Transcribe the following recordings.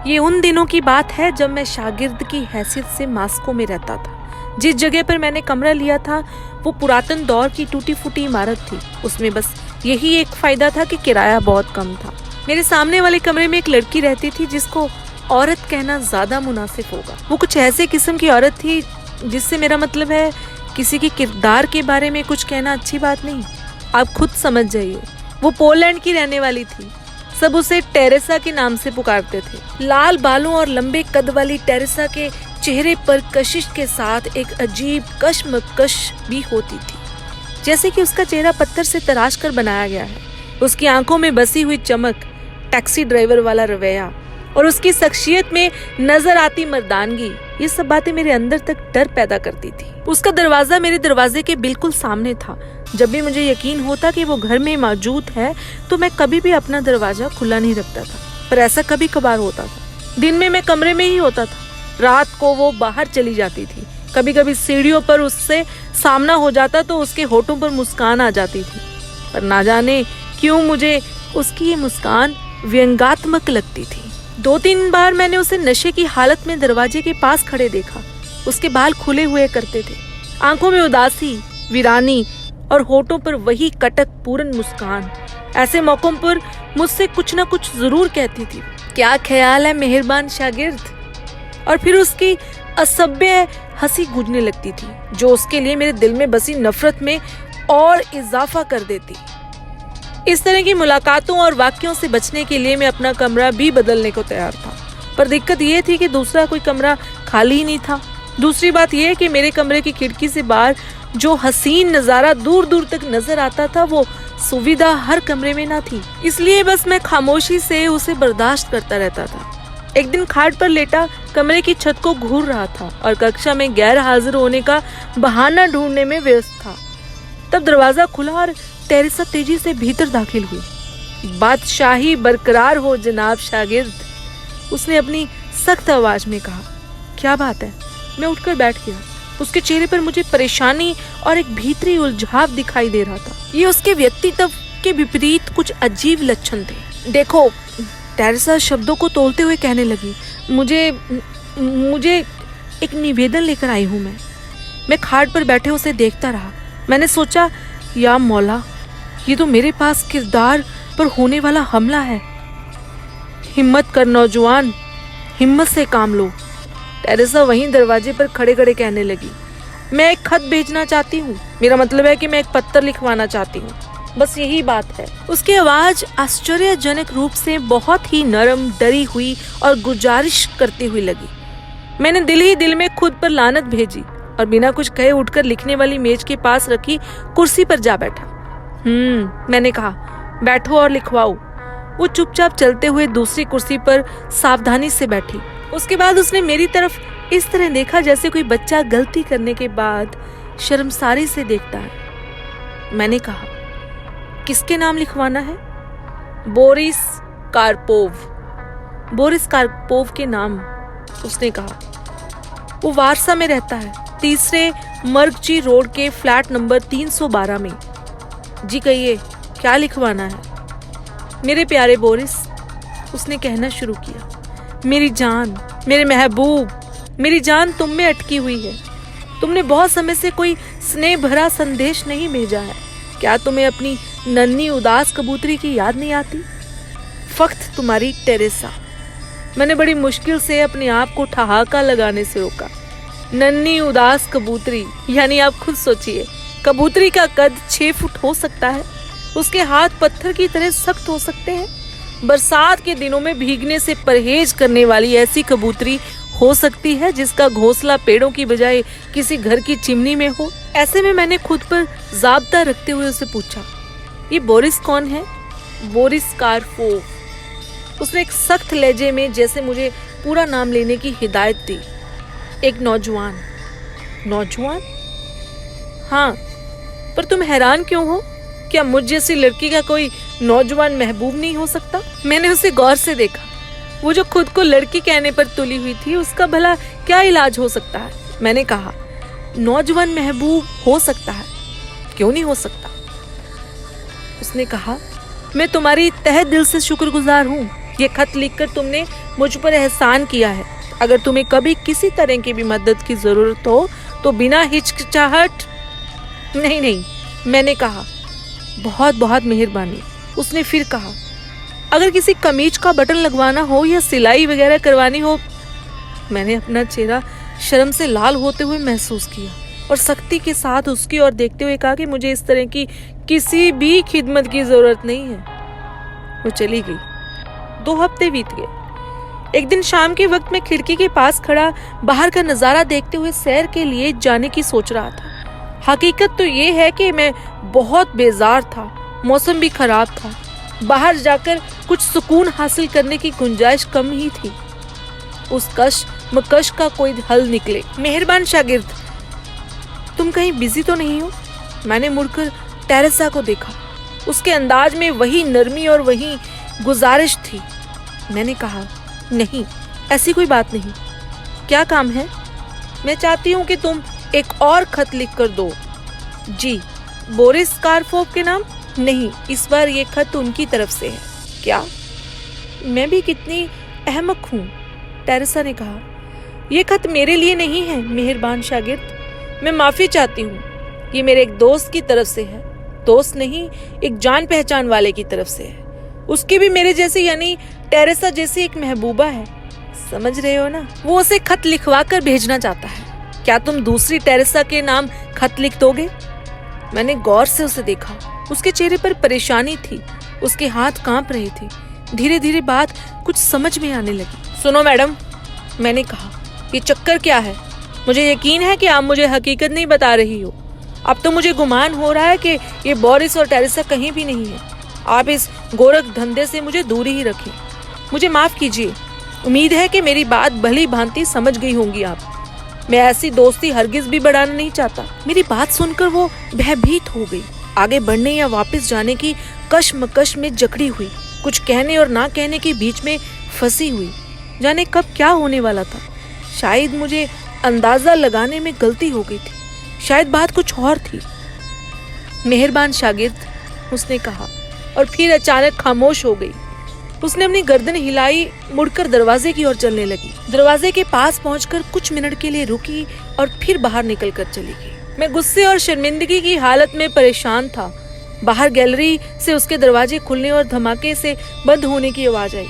ये उन दिनों की बात है जब मैं शागिर्द की हैसियत से मास्को में रहता था। जिस जगह पर मैंने कमरा लिया था वो पुरातन दौर की टूटी फूटी इमारत थी। उसमें बस यही एक फायदा था कि किराया बहुत कम था। मेरे सामने वाले कमरे में एक लड़की रहती थी जिसको औरत कहना ज्यादा मुनासिब होगा। वो कुछ ऐसे किस्म की औरत थी जिससे मेरा मतलब है किसी के किरदार के बारे में कुछ कहना अच्छी बात नहीं। आप खुद समझ जाइए। वो पोलैंड की रहने वाली थी। सब उसे टेरेसा के नाम से पुकारते थे। लाल बालों और लंबे कद वाली टेरेसा के चेहरे पर कशिश के साथ एक अजीब कशमकश भी होती थी, जैसे कि उसका चेहरा पत्थर से तराश कर बनाया गया है। उसकी आंखों में बसी हुई चमक, टैक्सी ड्राइवर वाला रवैया और उसकी शख्सियत में नजर आती मर्दानगी, ये सब बातें मेरे अंदर तक डर पैदा करती थी। उसका दरवाजा मेरे दरवाजे के बिल्कुल सामने था। जब भी मुझे यकीन होता कि वो घर में मौजूद है तो मैं कभी भी अपना दरवाजा खुला नहीं रखता था, पर ऐसा कभी कभार होता था। दिन में मैं कमरे में ही होता था, रात को वो बाहर चली जाती थी। कभी कभी सीढ़ियों पर उससे सामना हो जाता तो उसके होठों पर मुस्कान आ जाती थी, पर ना जाने क्यों मुझे उसकी ये मुस्कान व्यंग्यात्मक लगती थी। 2-3 बार मैंने उसे नशे की हालत में दरवाजे के पास खड़े देखा। उसके बाल खुले हुए करते थे, आंखों में उदासी, वीरानी और होठों पर वही कटक पूर्ण मुस्कान। ऐसे मौकों पर मुझसे कुछ ना कुछ जरूर कहती थी, क्या ख्याल है मेहरबान शागिर्द। और फिर उसकी असभ्य हंसी गूंजने लगती थी जो उसके लिए मेरे दिल में बसी नफरत में और इजाफा कर देती। इस तरह की मुलाकातों और वाक्यों से बचने के लिए मैं अपना कमरा भी बदलने को तैयार था, पर दिक्कत यह थी कि दूसरा कोई कमरा खाली ही नहीं था। दूसरी बात यह कि मेरे कमरे की खिड़की से बाहर जो हसीन नजारा दूर दूर तक नजर आता था वो सुविधा हर कमरे में ना थी। इसलिए बस मैं खामोशी से उसे बर्दाश्त करता रहता था। एक दिन खाट पर लेटा कमरे की छत को घूर रहा था और कक्षा में गैर हाजिर होने का बहाना ढूंढने में व्यस्त था। तब दरवाजा खुला और टेरेसा तेजी से भीतर दाखिल हुई। बादशाही बरकरार हो जनाब शागिर्द, उसने अपनी सख्त आवाज में कहा। क्या बात है? मैं उठकर बैठ गया। उसके चेहरे पर मुझे परेशानी और एक भीतरी उलझाव दिखाई दे रहा था। ये उसके व्यक्तित्व के विपरीत कुछ अजीब लक्षण थे। देखो, टेरेसा शब्दों को तोलते हुए कहने लगी, मुझे एक निवेदन लेकर आई हूँ। मैं खाट पर बैठे उसे देखता रहा। मैंने सोचा, या मौला, ये तो मेरे पास किरदार पर होने वाला हमला है। हिम्मत कर नौजवान, हिम्मत से काम लो। टेरेसा वहीं दरवाजे पर खड़े खड़े कहने लगी, मैं एक खत भेजना चाहती हूँ। मेरा मतलब है कि मैं एक पत्र लिखवाना चाहती हूँ, बस यही बात है। उसकी आवाज आश्चर्यजनक रूप से बहुत ही नरम, डरी हुई और गुजारिश करती हुई लगी। मैंने दिल ही दिल में खुद पर लानत भेजी और बिना कुछ कहे उठकर लिखने वाली मेज के पास रखी कुर्सी पर जा बैठा। मैंने कहा, बैठो और लिखवाओ। वो चुपचाप चलते हुए दूसरी कुर्सी पर सावधानी से बैठी। उसके बाद उसने मेरी तरफ इस तरह देखा जैसे कोई बच्चा गलती करने के बाद शर्मसारी से देखता है। मैंने कहा, किसके नाम लिखवाना है? Boris Karpov. बोरिस कार्पोव के नाम, उसने कहा। वो वारसा में रहता है, 3 मर्गची रोड के फ्लैट नंबर 312 में। जी कहिए, क्या लिखवाना है? मेरे प्यारे बोरिस, उसने कहना शुरू किया, मेरी जान, मेरे महबूब, मेरी जान तुम में अटकी हुई है। तुमने बहुत समय से कोई स्नेह भरा संदेश नहीं भेजा है। क्या तुम्हें अपनी नन्ही उदास कबूतरी की याद नहीं आती? फक्त तुम्हारी टेरेसा। मैंने बड़ी मुश्किल से अपने आप को ठहाका लगाने से रोका। नन्ही उदास कबूतरी, यानी आप खुद सोचिए, कबूतरी का कद 6 फुट हो सकता है, उसके हाथ पत्थर की तरह सख्त हो सकते हैं। बरसात के दिनों में भीगने से परहेज करने वाली ऐसी कबूतरी हो सकती है जिसका घोंसला पेड़ों की बजाय किसी घर की चिमनी में हो। ऐसे में मैंने खुद पर जाब्ता रखते हुए उसे पूछा, ये बोरिस कौन है? Boris Karpov. उसने एक सख्त लहजे में जैसे मुझे पूरा नाम लेने की हिदायत दी। एक नौजवान। नौजवान? हाँ, पर तुम हैरान क्यों हो? क्या मुझ जैसी लड़की का कोई नौजवान महबूब नहीं हो सकता? मैंने उसे गौर से देखा। वो जो खुद को लड़की कहने पर तुली हुई थी, उसका भला क्या इलाज हो सकता है? मैंने कहा, नौजवान महबूब हो सकता है, क्यों नहीं हो सकता? उसने कहा, मैं तुम्हारी तहे दिल से शुक्रगुजार हूँ। ये खत लिखकर तुमने मुझ पर एहसान किया है। अगर तुम्हें कभी किसी तरह की भी मदद की जरूरत हो तो बिना हिचकिचाहट। नहीं नहीं, मैंने कहा, बहुत बहुत मेहरबानी। उसने फिर कहा, अगर किसी कमीज का बटन लगवाना हो या सिलाई वगैरह करवानी हो। मैंने अपना चेहरा शर्म से लाल होते हुए महसूस किया और सख्ती के साथ उसकी ओर देखते हुए कहा कि मुझे इस तरह की किसी भी खिदमत की जरूरत नहीं है। वो चली गई। 2 हफ्ते बीत गए। एक दिन शाम के वक्त मैं खिड़की के पास खड़ा बाहर का नजारा देखते हुए सैर के लिए जाने की सोच रहा था। हकीकत तो ये है कि मैं बहुत बेजार था, मौसम भी खराब था। बाहर जाकर कुछ सुकून हासिल करने की गुंजाइश कम ही थी। उस कश का कोई हल निकले। मेहरबान शागिर्द, तुम कहीं बिजी तो नहीं हो? मैंने मुड़कर टेरेसा को देखा। उसके अंदाज में वही नरमी और वही गुजारिश थी। मैंने कहा, नहीं, ऐसी कोई बात नहीं। क्या काम है? मैं चाहती हूँ कि तुम एक और खत लिख कर दो। जी, बोरिस कार्पोव के नाम? नहीं, इस बार ये खत उनकी तरफ से है। क्या? मैं भी कितनी अहमक हूँ, टेरेसा ने कहा। ये खत मेरे लिए नहीं है मेहरबान शागिर्द। मैं माफी चाहती हूँ। ये मेरे एक दोस्त की तरफ से है। दोस्त नहीं, एक जान पहचान वाले की तरफ से है। उसकी भी मेरे जैसे यानी टेरेसा जैसी एक महबूबा है। समझ रहे हो ना? वो उसे खत लिखवा कर भेजना चाहता है। क्या तुम दूसरी टेरेसा के नाम खत लिख दोगे? मैंने गौर से उसे देखा। उसके चेहरे पर परेशानी थी। उसके हाथ कांप रहे थे। धीरे धीरे बात कुछ समझ में आने लगी। सुनो मैडम, मैंने कहा, ये चक्कर क्या है? मुझे यकीन है कि आप मुझे हकीकत नहीं बता रही हो। अब तो मुझे गुमान हो रहा है कि ये बोरिस और टेरेसा कहीं भी नहीं है। आप इस गोरख धंधे से मुझे दूरी ही रखें। मुझे माफ कीजिए। उम्मीद है कि मेरी बात भली भांति समझ गई होंगी आप। मैं ऐसी दोस्ती हरगिज भी बढ़ाना नहीं चाहता। मेरी बात सुनकर वो भयभीत हो गई। आगे बढ़ने या वापस जाने की कश्मकश में जकड़ी हुई। कुछ कहने और ना कहने के बीच में फंसी हुई। जाने कब क्या होने वाला था। शायद मुझे अंदाजा लगाने में गलती हो गई थी। शायद बात कुछ और थी। मेहरबान शागिर्द, उसने कहा और फिर अचानक खामोश हो गई। उसने अपनी गर्दन हिलाई, मुड़कर दरवाजे की ओर चलने लगी। दरवाजे के पास पहुंचकर कुछ मिनट के लिए रुकी और फिर बाहर निकलकर चली गई। मैं गुस्से और शर्मिंदगी की हालत में परेशान था। बाहर गैलरी से उसके दरवाजे खुलने और धमाके से बंद होने की आवाज आई।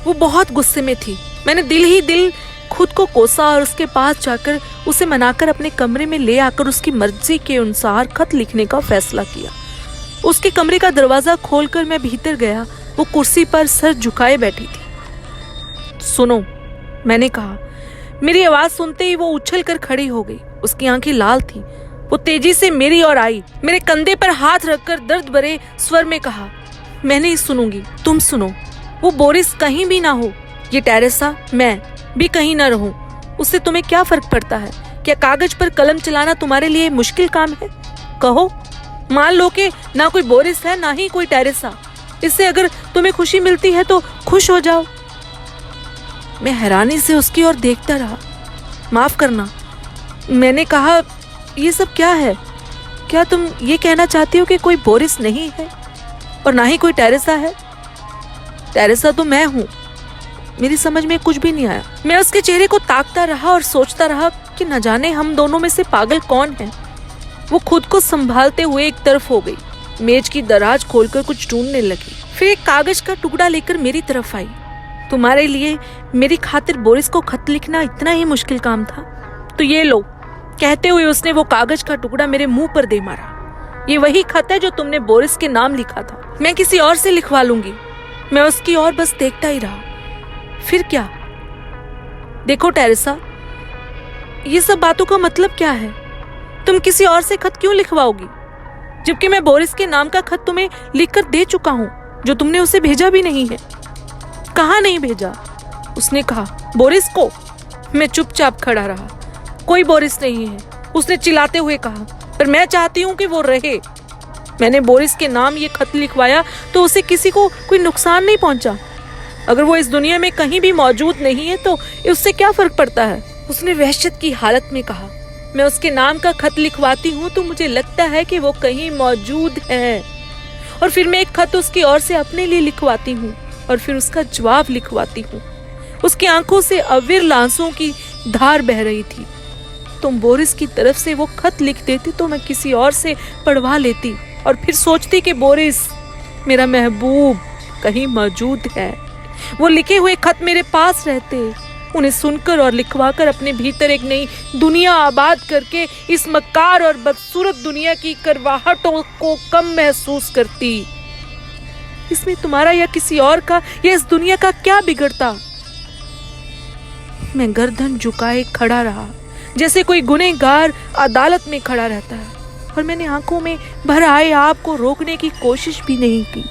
वो बहुत गुस्से में थी। मैंने दिल ही दिल खुद को कोसा और उसके पास जाकर उसे मनाकर अपने कमरे में ले आकर उसकी मर्जी के अनुसार खत लिखने का फैसला किया। उसके कमरे का दरवाजा खोलकर मैं भीतर गया। वो कुर्सी पर सर झुकाए बैठी थी। सुनो, मैंने कहा। मेरी आवाज सुनते ही वो उछल कर खड़ी हो गई। उसकी आंखें लाल थी। वो तेजी से मेरी ओर आई। मेरे कंधे पर हाथ रखकर दर्द भरे स्वर में कहा, मैं नहीं सुनूंगी, तुम सुनो। वो बोरिस कहीं भी ना हो, ये टेरेसा मैं भी कहीं ना रहूं, उससे तुम्हें क्या फर्क पड़ता है? क्या कागज पर कलम चलाना तुम्हारे लिए मुश्किल काम है? कहो। मान लो कि ना कोई बोरिस है ना ही कोई टेरेसा। इससे अगर तुम्हें खुशी मिलती है तो खुश हो जाओ। मैं हैरानी से उसकी ओर देखता रहा। माफ करना, मैंने कहा, ये सब क्या है? क्या तुम ये कहना चाहती हो कि कोई बोरिस नहीं है और ना ही कोई टेरेसा है? टेरेसा तो मैं हूँ। मेरी समझ में कुछ भी नहीं आया। मैं उसके चेहरे को ताकता रहा और सोचता रहा कि न जाने हम दोनों में से पागल कौन है। वो खुद को संभालते हुए एक तरफ हो गई। मेज की दराज खोलकर कुछ ढूंढने लगी। फिर एक कागज का टुकड़ा लेकर मेरी तरफ आई। तुम्हारे लिए मेरी खातिर बोरिस को खत लिखना इतना ही मुश्किल काम था? तो ये लो। कहते हुए उसने वो कागज का टुकड़ा मेरे मुंह पर दे मारा। ये वही खत है जो तुमने बोरिस के नाम लिखा था। मैं किसी और से लिखवा लूंगी। मैं उसकी ओर बस देखता ही रहा। फिर क्या? देखो टेरेसा, ये सब बातों का मतलब क्या है? तुम किसी और से खत क्यों लिखवाओगी, जबकि मैं बोरिस के नाम का खत तुम्हें लिखकर दे चुका हूँ, जो तुमने उसे भेजा भी नहीं है। कहाँ नहीं भेजा? उसने कहा। बोरिस को? मैं चुपचाप खड़ा रहा। कोई बोरिस नहीं है, उसने चिल्लाते हुए कहा। पर मैं चाहती हूँ कि वो रहे। मैंने बोरिस के नाम ये खत लिखवाया तो उसे किसी को कोई नुकसान नहीं पहुंचा। अगर वो इस दुनिया में कहीं भी मौजूद नहीं है तो उससे क्या फर्क पड़ता है? उसने वहशत की हालत में कहा। मैं उसके नाम का खत लिखवाती हूँ तो मुझे लगता है कि वो कहीं मौजूद है, और फिर मैं एक खत उसकी ओर से अपने लिए लिखवाती हूँ और फिर उसका जवाब लिखवाती हूँ। उसकी आंखों से अविरल आंसुओं की धार बह रही थी। तुम बोरिस की तरफ से वो खत लिख देती तो मैं किसी और से पढ़वा लेती और फिर सोचती कि बोरिस मेरा महबूब कहीं मौजूद है। वो लिखे हुए खत मेरे पास रहते, उन्हें सुनकर और लिखवाकर अपने भीतर एक नई दुनिया आबाद करके इस मक्कार और बदसूरत दुनिया की करवाहटों को कम महसूस करती। इसमें तुम्हारा या किसी और का या इस दुनिया का क्या बिगड़ता? मैं गर्दन झुकाए खड़ा रहा जैसे कोई गुनहगार अदालत में खड़ा रहता है, और मैंने आंखों में भर आए आप को रोकने की कोशिश भी नहीं की।